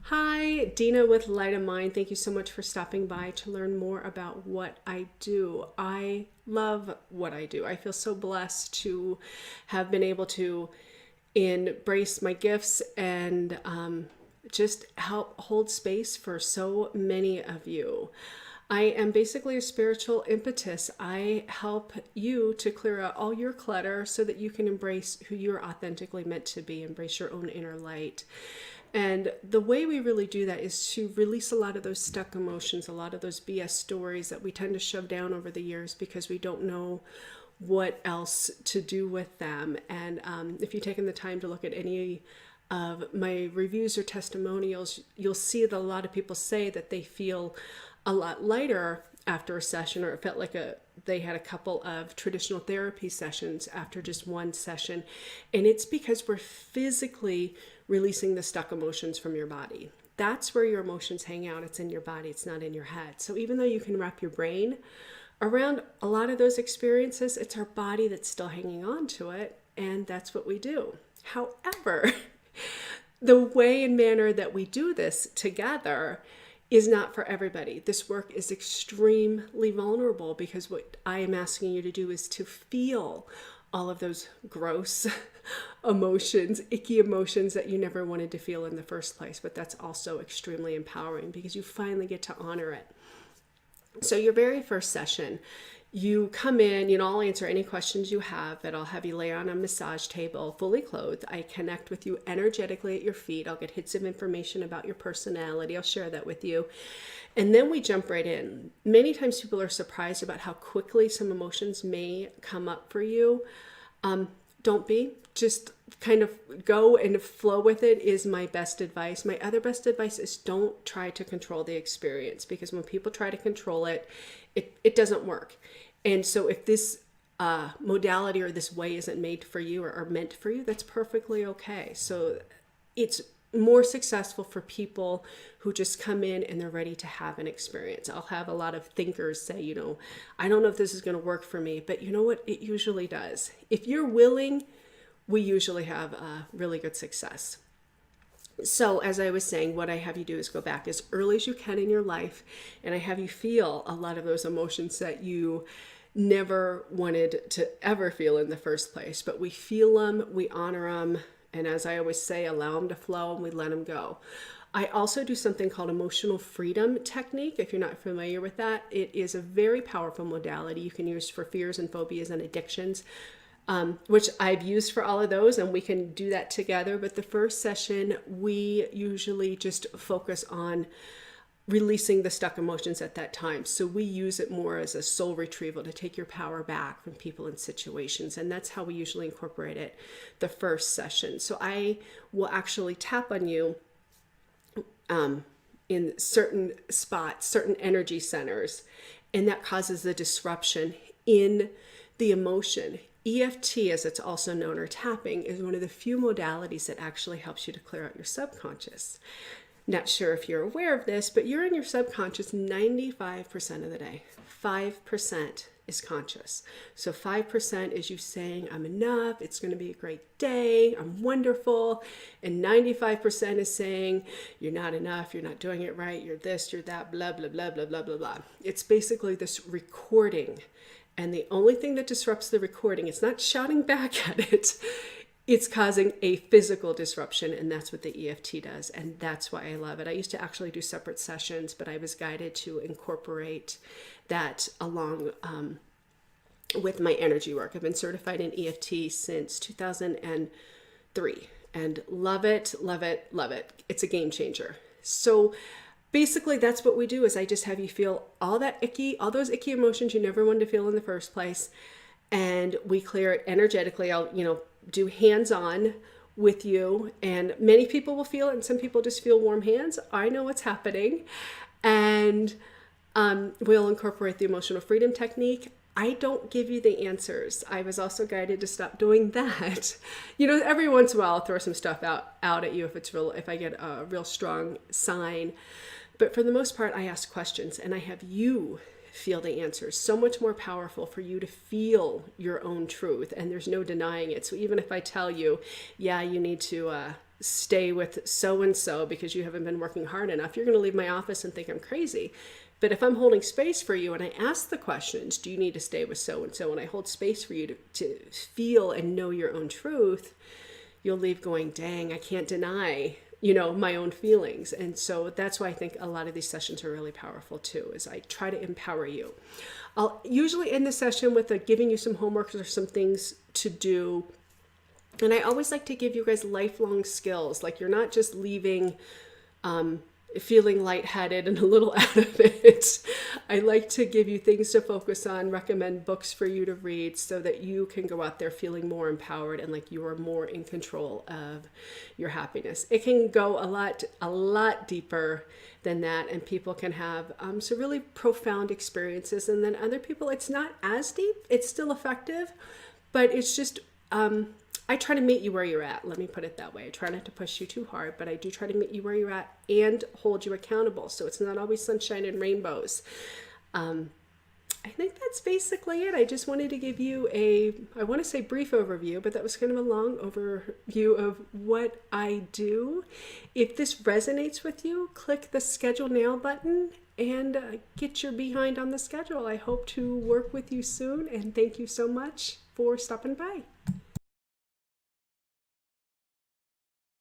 Hi, Dena with Light of Mind. Thank you so much for stopping by to learn more about what I do. I love what I do. I feel so blessed to have been able to embrace my gifts and just help hold space for so many of you. I am basically a spiritual impetus. I help you to clear out all your clutter so that you can embrace who you're authentically meant to be, embrace your own inner light. And the way we really do that is to release a lot of those stuck emotions, a lot of those BS stories that we tend to shove down over the years because we don't know what else to do with them. And if you've taken the time to look at any of my reviews or testimonials, you'll see that a lot of people say that they feel a lot lighter after a session, or it felt like they had a couple of traditional therapy sessions after just one session. And it's because we're physically releasing the stuck emotions from your body. That's where your emotions hang out. It's in your body. It's not in your head. So even though you can wrap your brain around a lot of those experiences, it's our body that's still hanging on to it. And that's what we do. However, the way and manner that we do this together is not for everybody. This work is extremely vulnerable because what I am asking you to do is to feel all of those gross emotions, icky emotions that you never wanted to feel in the first place. But that's also extremely empowering because you finally get to honor it. So your very first session, you come in, I'll answer any questions you have, but I'll have you lay on a massage table, fully clothed. I connect with you energetically at your feet. I'll get hits of information about your personality. I'll share that with you. And then we jump right in. Many times people are surprised about how quickly some emotions may come up for you. Don't be. Just kind of go and flow with it is my best advice. My other best advice is don't try to control the experience, because when people try to control it, it doesn't work. And so if this modality or this way isn't made for you or meant for you, that's perfectly okay. So it's more successful for people who just come in and they're ready to have an experience. I'll have a lot of thinkers say, I don't know if this is going to work for me, but you know what? It usually does. If you're willing, we usually have really good success. So as I was saying, what I have you do is go back as early as you can in your life, and I have you feel a lot of those emotions that you never wanted to ever feel in the first place. But we feel them, we honor them, and as I always say, allow them to flow and we let them go. I also do something called emotional freedom technique. If you're not familiar with that, it is a very powerful modality you can use for fears and phobias and addictions. Which I've used for all of those, and we can do that together. But the first session, we usually just focus on releasing the stuck emotions at that time. So we use it more as a soul retrieval to take your power back from people and situations. And that's how we usually incorporate it the first session. So I will actually tap on you in certain spots, certain energy centers, and that causes the disruption in the emotion. EFT, as it's also known, or tapping, is one of the few modalities that actually helps you to clear out your subconscious. Not sure if you're aware of this, but you're in your subconscious 95% of the day. 5% is conscious. So 5% is you saying, I'm enough, it's going to be a great day, I'm wonderful. And 95% is saying, you're not enough, you're not doing it right, you're this, you're that, blah, blah, blah, blah, blah, blah, blah. It's basically this recording. And the only thing that disrupts the recording, it's not shouting back at it, it's causing a physical disruption, and that's what the EFT does, and that's why I love it. I used to actually do separate sessions, but I was guided to incorporate that along with my energy work. I've been certified in EFT since 2003, and love it, love it, love it. It's a game changer. So basically, that's what we do, is I just have you feel all those icky emotions you never wanted to feel in the first place, and we clear it energetically. I'll, do hands-on with you, and many people will feel it, and some people just feel warm hands. I know what's happening, and we'll incorporate the emotional freedom technique. I don't give you the answers. I was also guided to stop doing that. Every once in a while I'll throw some stuff out at you if I get a real strong sign. But for the most part, I ask questions, and I have you feel the answers. So much more powerful for you to feel your own truth, and there's no denying it. So even if I tell you, yeah, you need to stay with so-and-so because you haven't been working hard enough, you're going to leave my office and think I'm crazy. But if I'm holding space for you and I ask the questions, do you need to stay with so-and-so? And I hold space for you to feel and know your own truth, you'll leave going, dang, I can't deny, my own feelings. And so that's why I think a lot of these sessions are really powerful too, is I try to empower you. I'll usually end the session with giving you some homework or some things to do. And I always like to give you guys lifelong skills. Like, you're not just leaving feeling lightheaded and a little out of it. I like to give you things to focus on, recommend books for you to read so that you can go out there feeling more empowered and like you are more in control of your happiness. It can go a lot deeper than that, and people can have some really profound experiences, and then other people, it's not as deep. It's still effective, but it's just I try to meet you where you're at. Let me put it that way. I try not to push you too hard, but I do try to meet you where you're at and hold you accountable. So it's not always sunshine and rainbows. I think that's basically it. I just wanted to give you I want to say brief overview, but that was kind of a long overview of what I do. If this resonates with you, click the schedule now button and get your behind on the schedule. I hope to work with you soon, and thank you so much for stopping by.